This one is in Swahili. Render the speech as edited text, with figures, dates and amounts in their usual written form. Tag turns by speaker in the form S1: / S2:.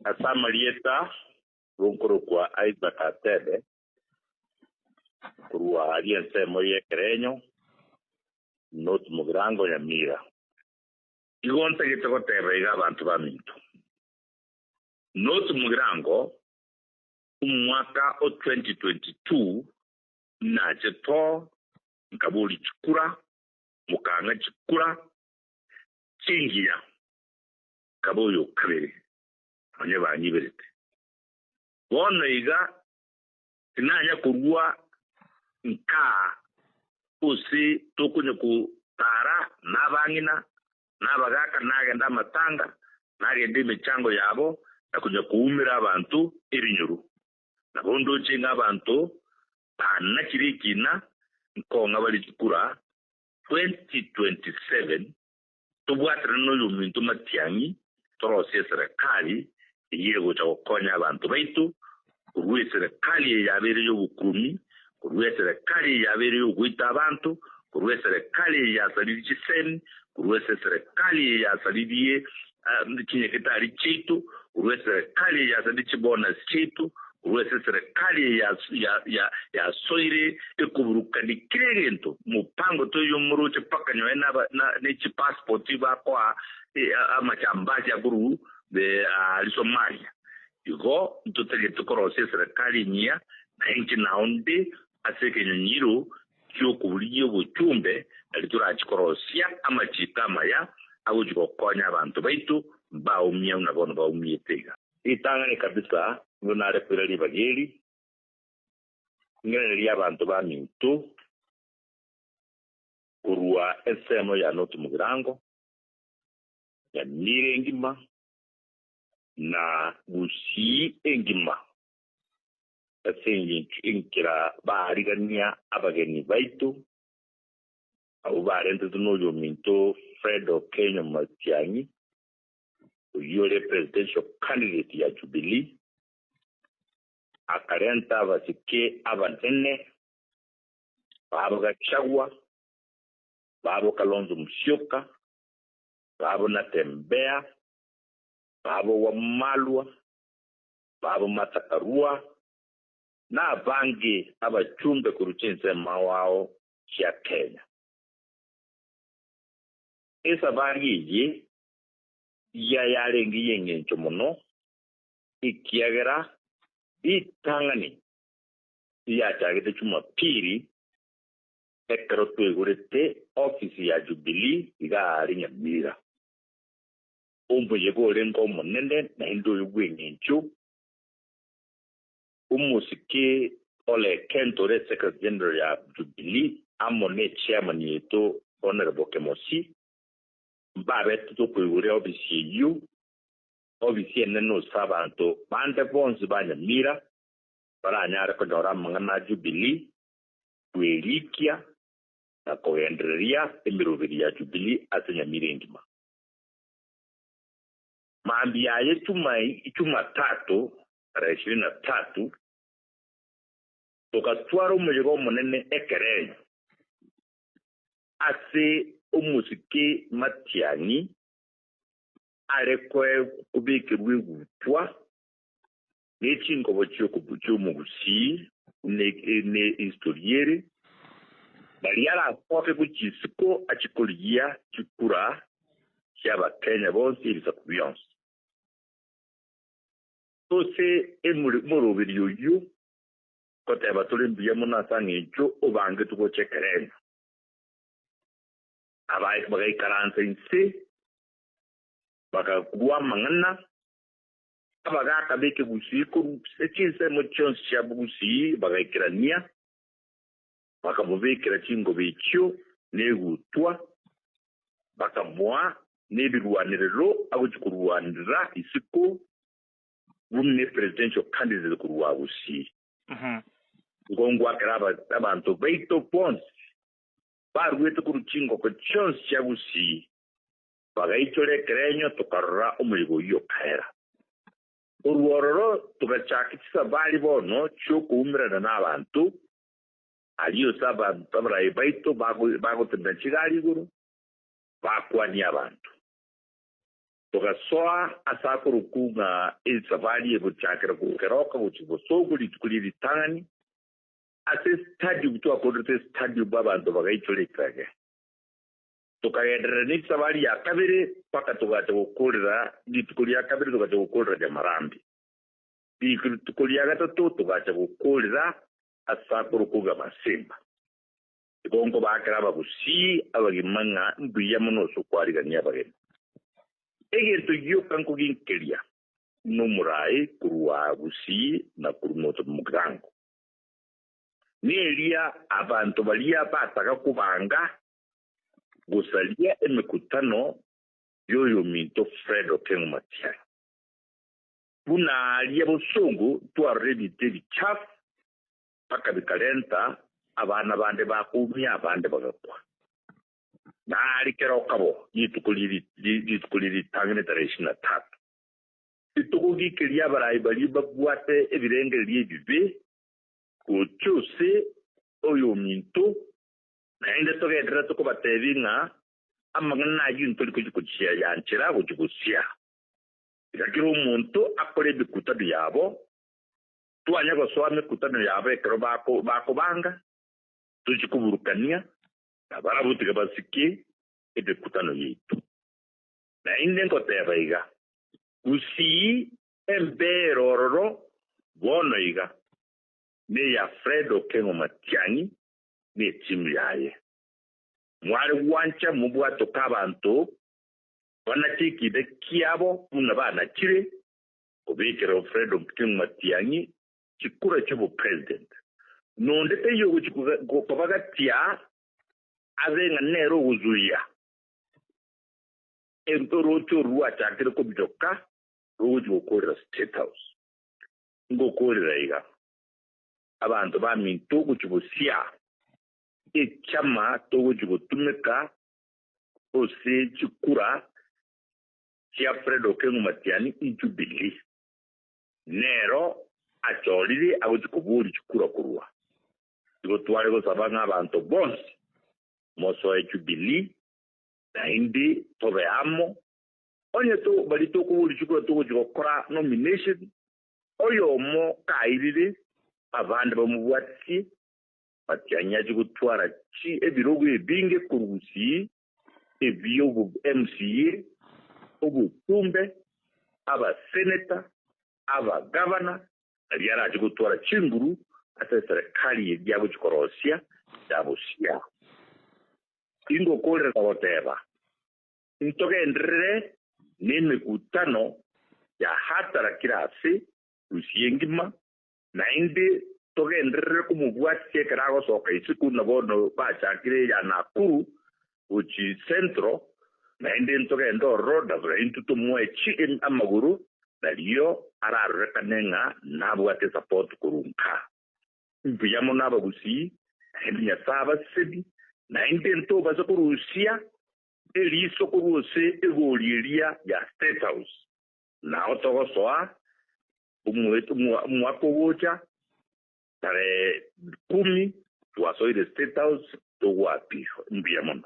S1: Asamalieta runkuru kwa Isaac Atebe kurua alianse moye kerenyo not mugrango ya mira igonta gitoko tebega abantu bamintu not mugrango umwaka o 2022 na jeto nkabuli chikura mukanga chikura chingia kaboyo kabere anye banyiberete bona iga tinanya kurua nka usi tokunye ku tara nabangina nabagaka nagenda matanga nagende michango yabo nakunye kuumira abantu irinyuru nabondo chinga abantu panakirikina nkonga bali chikura 2027 tubwatira no yumintu matiangi torose serikali yego cha konya abantu baitu kurwe serikali yabere yo bukumi kurwe serikali yabere yo guita abantu kurwe serikali ya salidi chiseni kurwe serikali ya salidi kinye kitari chitu kurwe serikali ya salidi chibona chitu kurwe serikali ya soire ekuburuka dikirento mupango to yumuruche paka nyoena na chi passport ba kwa amachambaji ya guru de Somalia yugo tutege tukorose serikali nya na inchi naonde aseke nyiro kyo kubuliyo buchumbe alitura chikorosia ama chitama ya awujiko konya abantu baitu baumia unabona baumie tega itangane kabisa ngunare pirali bageli ngene ya abantu bamintu kurua esemo ya notu mugirango ya nire ngima na busi engima asengi inkira baharigania abageni baitu au barente tunoyo minto Fredo Kenya Matiangi yule presidential candidate ya Jubilee akarenta basike abantene babo Gachagua babo Kalonzo Musyoka babo Natembeya babo Wamalwa babo Matakarua na bangi abachumbe kuruchense mawao ya Kenya. Esa bangi ye ya yarengi yengencho muno ikiagera itangani ya chagete chuma piri ekero twegurete ofisi ya Jubilee igari nyamira umbu yego lengo munende na indo yugwengencho umusiki ole Kentore Secretary General ya Jubilee amone chairman yeto Honorable Kemosi mbabe tuto kwegure ofisi yu ofisi neno sabanto bande bonzi banya mira para anyara ko dora mangana Jubilee kwelikia na koendria emiroveri ya Jubilee atanya mirengima maambi yaye chuma tatu tarehe 23 tukatwara umujego munene ekerenyo ase umusiki Matiangi arekwe kubikirwe gutwa n'echingo bochyo kubucho mugusi ne historiere bali yala kofe kuchisiko achikoligia chikura cyaba Kenya bonse ibisa kubiyonse tose emurobiri yoyo kote abatole mbiya munasanga ejo obange tuko chekerena abaye bagai karanse inse baka kuwa mangana abaga kabeke busiko sechinse mochons cha busi bagai kirania baka mubekira chingo bekyo negutwa baka mwa nebirwaniriro aguchikurwanira isiko bumne presidential candidate kurwa busi ngongwa kraba abantu baito pons barwete kuruchingo ko chons cha busi bagaichore kerenyo tukarra umuligo yo kaera urwororo tugachakitsa bali bono cyo kuumira n'abantu aliyo saba tabra baito bago tendachigali guru bakwani abantu Tokasoa asakuru kunga safari buchakira kukeroka buchibosogo litukuliri tangani ase stadium to akodete stadium babantu bagaichulekage tokagendera ni safari ya kabiri paka togacha gukurira litukuli ya kabiri togacha gukurira ya marambi litukuli ya gatatu togacha gukurira asakuru kunga masimba ikongo bakira bagusi abagimanga mbiya muno sokwariga ni abageni Egerto yo kanko ginkelia no murai kurua busi na kurumoto mugrango. Nelia abantu balia bataka kubanga gusalia emekutano yoyo minto Fredo Kengo Matiang'i. Buna alia bosungu tu already tevi chaf paka bikalenta abana bande bakumia bande bagakwa. Nari kero kabo yitukuliri tangene tareshina tatu itukugi kilia barai bali babuate ebirenge liebibe kuchuse oyo minto na inde togendera tukubatevinga amagana yintuli kujikuchia yanchira kujikusia yakiro umuntu akore bikutano yabo tuanya goswame kutano yabo ekero bako banga tujikuburukania abarabutika basiki ebekutano yitu na inde nkoteba iga usi emberororo bono iga ne ya Fredo Kengo Matiang'i ne timu yaye mwari wancha mubwato kabantu banatiki de kiabo muna bana kire obekero Fredo Kengo Matiang'i chikura chibo president nonde teyo kubagatia avenga nero uzuia rocho ruwa chakire ko bidoka rojo ko State House ngoko reiga abantu baminto kuchibusia echama to kutumeka ose chikura chia Fredo Kengo Matiang'i injubili nero achorire abujikuburi chikura kurwa tware go sabanga abantu bonsi moso echubili na indi tobeamo onye to balito kubuli chikura to kujikora nomination oyo mo kairire abandi bamubwatsi Matiang'i gutwara chi ebirogo ebinge kurusi ebiyo bu MCA obutumbe aba senator aba governor aliara gutwara chinguru ata serikali yabo chikorosia dabusia ingo kore kaboteba intoke ndre nime kutano ya hatara kirasi usiyengima na indi toke ndre kumubwatsi karago soka isiku nabono bachakire ya Nakuru uchi centro na indi ntoke ndoro dabra intutu mwechi amaguru naliyo ararekanenga nabwate support kurunka mbiyamo nabagusi henya saba sebi na intento baza kurusia eliso kuruse egoliria ya State House na otogo soa umwetu mwako wocha tare 10 tuwasoide State House to wapi mbiyamo